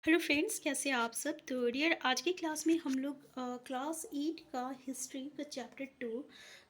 Hello friends, कैसे हैं आप सब। तो डियर, आज की क्लास में हम लोग क्लास 8 का हिस्ट्री का चैप्टर 2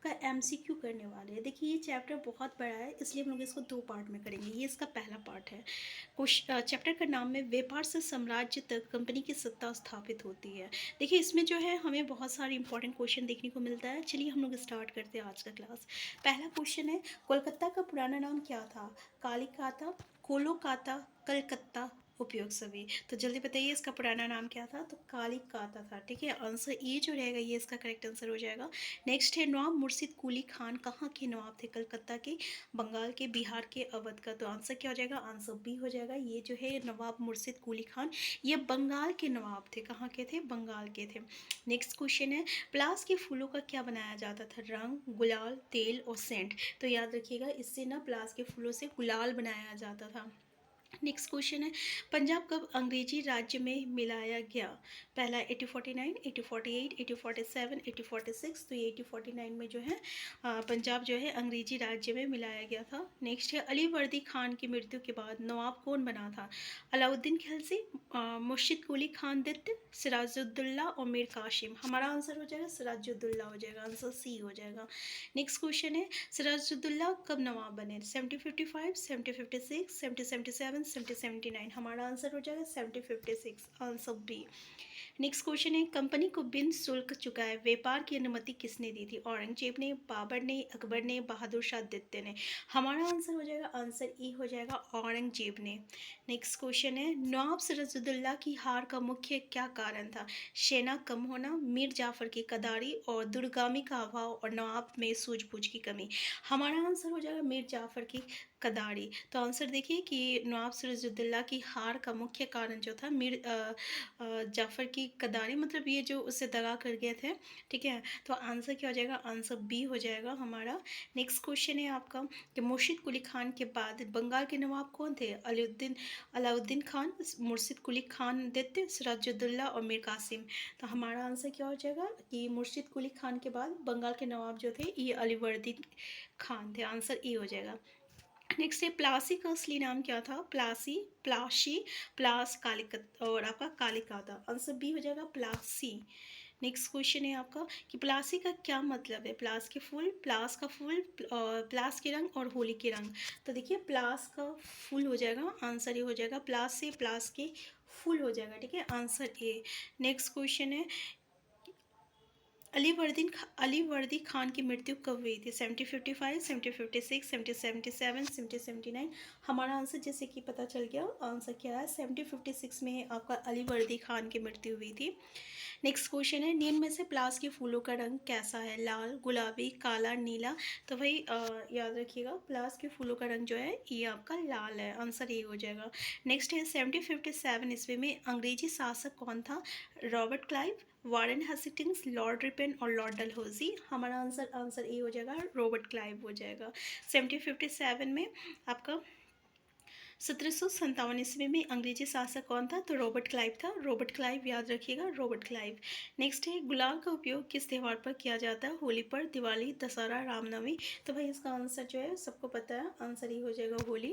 का एमसीक्यू करने वाले हैं। देखिए, ये चैप्टर बहुत बड़ा है, इसलिए हम लोग इसको दो पार्ट में करेंगे। ये इसका पहला पार्ट है। चैप्टर का नाम है व्यापार से साम्राज्य तक कंपनी की सत्ता स्थापित होती है। देखिए, इसमें जो है हमें बहुत सारे इंपॉर्टेंट क्वेश्चन देखने को मिलता है। चलिए हम लोग स्टार्ट करते हैं आज का क्लास। पहला क्वेश्चन है, कोलकाता का पुराना नाम क्या था? कालिकाता, कोलोकाता, कलकत्ता, उपयोग सभी। तो जल्दी बताइए, इसका पुराना नाम क्या था? तो कालिकाता था। ठीक है, आंसर ए जो रहेगा ये इसका करेक्ट आंसर हो जाएगा। नेक्स्ट है, नवाब मुर्शिद कुली खान कहाँ के नवाब थे? कलकत्ता के, बंगाल के, बिहार के, अवध का। तो आंसर क्या हो जाएगा? आंसर बी हो जाएगा। ये जो है नवाब मुर्शिद कुली खान, ये बंगाल के नवाब थे। कहाँ के थे? बंगाल के थे। नेक्स्ट क्वेश्चन है, प्लास के फूलों का क्या बनाया जाता था? रंग, गुलाल, तेल और सेंट। तो याद रखिएगा, इससे ना प्लास के फूलों से गुलाल बनाया जाता था। नेक्स्ट क्वेश्चन है, पंजाब कब अंग्रेजी राज्य में मिलाया गया? पहला 1849, 1848, 1847, 1846। तो ये 1849 में जो है पंजाब जो है अंग्रेजी राज्य में मिलाया गया था। नेक्स्ट है, अली वर्दी खान की मृत्यु के बाद नवाब कौन बना था? अलाउद्दीन खिलजी, मुर्शिद कुली खान द्वितीय, सिराजुद्दौला और मीर कासिम। हमारा आंसर हो जाएगा सिराजुद्दौला हो जाएगा, आंसर सी हो जाएगा। नेक्स्ट क्वेश्चन है, सिराजुद्दौला कब नवाब बने? 1755, 1756, 1777, 1779। हमारा आंसर हो जाएगा 1756, आंसर बी। नेक्स्ट क्वेश्चन है, कंपनी को बिन शुल्क चुकाए व्यापार की अनुमति किसने दी थी? औरंगजेब ने, बाबर ने, अकबर ने, बहादुर शाह द्वितीय ने। हमारा आंसर हो जाएगा, आंसर ई हो जाएगा, औरंगजेब ने। नेक्स्ट क्वेश्चन है, नवाब सिराजुद्दौला की हार का मुख्य क्या कारण था? सेना कम होना, मीर जाफर की कदारी और दूरगामी का अभाव और नवाब में सूझबूझ की कमी। हमारा आंसर हो जाएगा मीर जाफर की कदारी। तो आंसर देखिए कि नवाब सिराजुद्दौला की हार का मुख्य कारण जो था मीर जाफ़र की कदारी, मतलब ये जो उससे दगा कर गए थे। ठीक है, तो आंसर क्या हो जाएगा? आंसर बी हो जाएगा हमारा। नेक्स्ट क्वेश्चन है आपका कि मुर्शिद कुली खान के बाद बंगाल के नवाब कौन थे? अलाउद्दीन खान, मुर्शिद कुली खान द्वितीय, सिराजुद्दौला और मीर कासिम। तो हमारा आंसर क्या हो जाएगा कि मुर्शिद कुली खान के बाद बंगाल के नवाब जो थे ये अलीवर्दीन खान थे, आंसर ए हो जाएगा। नेक्स्ट है, प्लासी का असली नाम क्या था? प्लासी, प्लाशी, प्लास, कालिकत और आपका कालिकाता। आंसर बी हो जाएगा, प्लासी। नेक्स्ट क्वेश्चन है आपका कि प्लासी का क्या मतलब है? प्लास के फूल, प्लास का फूल, प्लास के रंग और होली के रंग। तो देखिए, प्लास का फूल हो जाएगा, आंसर ये हो जाएगा। प्लास से प्लास के फूल हो जाएगा। ठीक है, आंसर ए। नेक्स्ट क्वेश्चन है, अली वर्दी खान की मृत्यु कब हुई थी? 1755, 1756, 1777, 1779। हमारा आंसर जैसे कि पता चल गया, आंसर क्या है? 1756 में आपका अली वर्दी खान की मृत्यु हुई थी। नेक्स्ट क्वेश्चन है, निम्न में से प्लास के फूलों का रंग कैसा है? लाल, गुलाबी, काला, नीला। तो भाई याद रखिएगा, प्लास के फूलों का रंग जो है ये आपका लाल है, आंसर ये हो जाएगा। नेक्स्ट है, 1757 ईस्वी में अंग्रेजी शासक कौन था? Robert Clive, Warren Hastings, Lord ripen और लॉर्ड डलहौजी। हमारा आंसर ए हो जाएगा, रॉबर्ट क्लाइव हो जाएगा। 1757 में आपका 1757 ईस्वी में अंग्रेजी शासक कौन था? तो रॉबर्ट क्लाइव था, रॉबर्ट क्लाइव, याद रखिएगा, रॉबर्ट क्लाइव। नेक्स्ट है, गुलाल का उपयोग किस त्यौहार पर किया जाता है? होली पर, दिवाली, दशहरा, रामनवमी। तो भाई इसका आंसर जो है सबको पता है, आंसर ही हो जाएगा होली।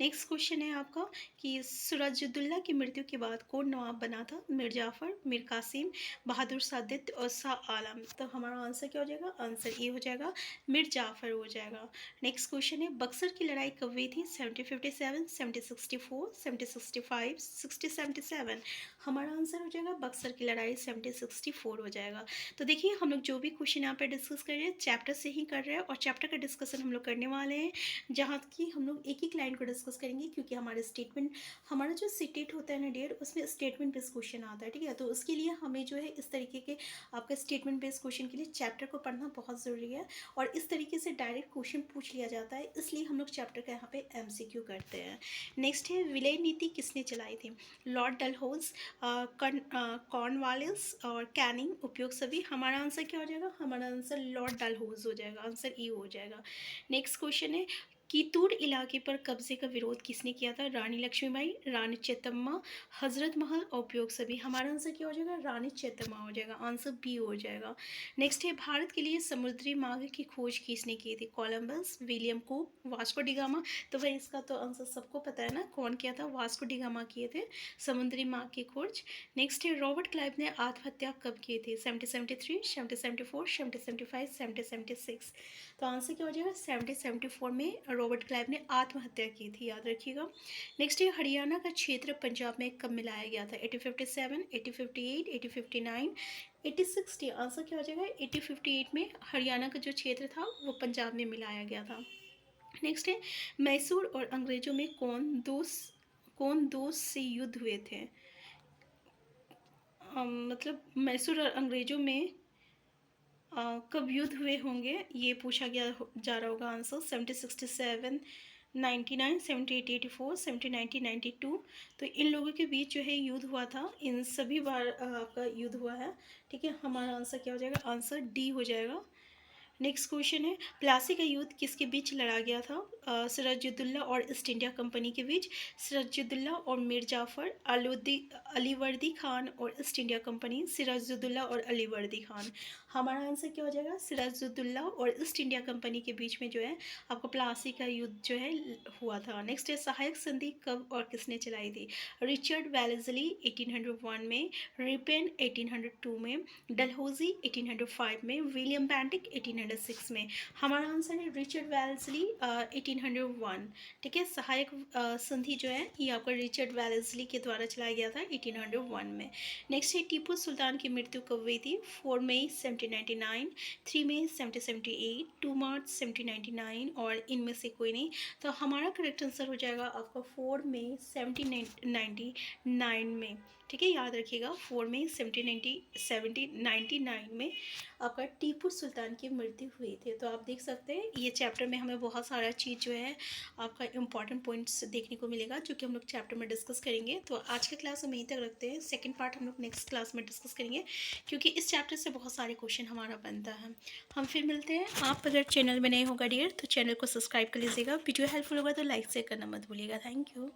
नेक्स्ट क्वेश्चन है आपका कि सिराजुद्दौला की मृत्यु के बाद कौन नवाब बना था? मीर जाफर, मीर कासिम, बहादुर शाह द्वितीय और शाह आलम। तो हमारा आंसर क्या हो जाएगा? आंसर ए हो जाएगा, मीर जाफर हो जाएगा। नेक्स्ट क्वेश्चन है, बक्सर की लड़ाई कब हुई थी? 1757, 1764, 1765, 1677। हमारा आंसर हो जाएगा बक्सर की लड़ाई 1764 हो जाएगा। तो देखिए, हम लोग जो भी क्वेश्चन यहाँ पे डिस्कस कर रहे हैं चैप्टर से ही कर रहे हैं, और चैप्टर का डिस्कशन हम लोग करने वाले हैं, जहाँ की हम लोग एक एक लाइन को डिस्कस करेंगे, क्योंकि हमारा जो स्टेट होता है ना डियर, उसमें स्टेटमेंट बेस्ड क्वेश्चन आता है। ठीक है, तो उसके लिए हमें जो है इस तरीके के आपका स्टेटमेंट बेस्ड क्वेश्चन के लिए चैप्टर को पढ़ना बहुत ज़रूरी है, और इस तरीके से डायरेक्ट क्वेश्चन पूछ लिया जाता है, इसलिए हम लोग चैप्टर का यहाँ पे एमसीक्यू करते हैं। नेक्स्ट है, विलय नीति किसने चलाई थी? लॉर्ड डलहौज, कॉर्नवालिस और कैनिंग। उपयोग सभी। हमारा आंसर क्या हो जाएगा? हमारा आंसर लॉर्ड डलहौज हो जाएगा, आंसर ई हो जाएगा। नेक्स्ट क्वेश्चन है, कीतूर इलाके पर कब्जे का विरोध किसने किया था? रानी लक्ष्मीबाई, रानी चेतम्मा, हजरत महल और उपयोग सभी। हमारा आंसर क्या हो जाएगा? रानी चेतम्मा हो जाएगा, आंसर बी हो जाएगा। नेक्स्ट है, भारत के लिए समुद्री मार्ग की खोज किसने की थी? Columbus, William cook, Vasco da Gama. तो भाई इसका तो आंसर सबको पता है ना, कौन किया था? वास्को डिगामा किए थे समुद्री मार्ग की खोज। नेक्स्ट है, रॉबर्ट क्लाइव ने आत्महत्या कब की थी? 1773, 1774, 1775, 1776। तो आंसर क्या हो जाएगा? 1774 में रॉबर्ट क्लाइव ने आत्महत्या की थी, याद रखिएगा। नेक्स्ट ये, हरियाणा का क्षेत्र पंजाब में कब मिलाया गया था? 1857, 1858, 1859, 1860। आंसर क्या हो जाएगा? 1858 में हरियाणा का जो क्षेत्र था वो पंजाब में मिलाया गया था। नेक्स्ट है, मैसूर और अंग्रेजों में कौन दोस्त से युद्ध हुए थे? मतलब मैसूर और अंग्रेजों में कब युद्ध हुए होंगे, ये पूछा गया जा रहा होगा। आंसर 1767, 99, 78, 84, 70, 90, 92। तो इन लोगों के बीच जो है युद्ध हुआ था, इन सभी बार आपका युद्ध हुआ है। ठीक है, हमारा आंसर क्या हो जाएगा? आंसर डी हो जाएगा। नेक्स्ट क्वेश्चन है, प्लासी का युद्ध किसके बीच लड़ा गया था? सिराजुद्दौला और ईस्ट इंडिया कंपनी के बीच, सिराजुद्दौला और मीर जाफर, अलीवर्दी खान और ईस्ट इंडिया कंपनी, सिराजुद्दौला और अलीवर्दी खान। हमारा आंसर क्या हो जाएगा? सिराजुद्दौला और ईस्ट इंडिया कंपनी के बीच में जो है आपको प्लासी का युद्ध जो है हुआ था। नेक्स्ट है, सहायक संधि कब और किसने चलाई थी? रिचर्ड वेलेस्ली 1801 में, रिपेन 1802 में, डलहौजी 1805 में, विलियम बेंटिक 1806 में। हमारा आंसर है रिचर्ड वेलेस्ली 1801। ठीक है, सहायक संधि जो है ये आपका रिचर्ड वेलेस्ली के द्वारा चलाया गया था 1801 में। नेक्स्ट है, टीपू सुल्तान की मृत्यु कब हुई थी? 4 मई 1799, 3 मई 1778, 2 मार्च 1799 और इनमें से कोई नहीं। तो हमारा करेक्ट आंसर हो जाएगा आपका 4 मई 1799 में। ठीक है, याद रखिएगा 4 मई 1799 में आपका टीपू सुल्तान की मृत्यु हुई थी। तो आप देख सकते हैं ये चैप्टर में हमें बहुत सारा चीज़ जो है आपका इंपॉर्टेंट पॉइंट्स देखने को मिलेगा, जो कि हम लोग चैप्टर में डिस्कस करेंगे। तो आज के क्लास हम यहीं तक रखते हैं, सेकंड पार्ट हम लोग नेक्स्ट क्लास में डिस्कस करेंगे, क्योंकि इस चैप्टर से बहुत सारे क्वेश्चन हमारा बनता है। हम फिर मिलते हैं। आप अगर चैनल में नए होगा डियर तो चैनल को सब्सक्राइब कर लीजिएगा, वीडियो हेल्पफुल होगा तो लाइक शेयर करना मत भूलिएगा। Thank you.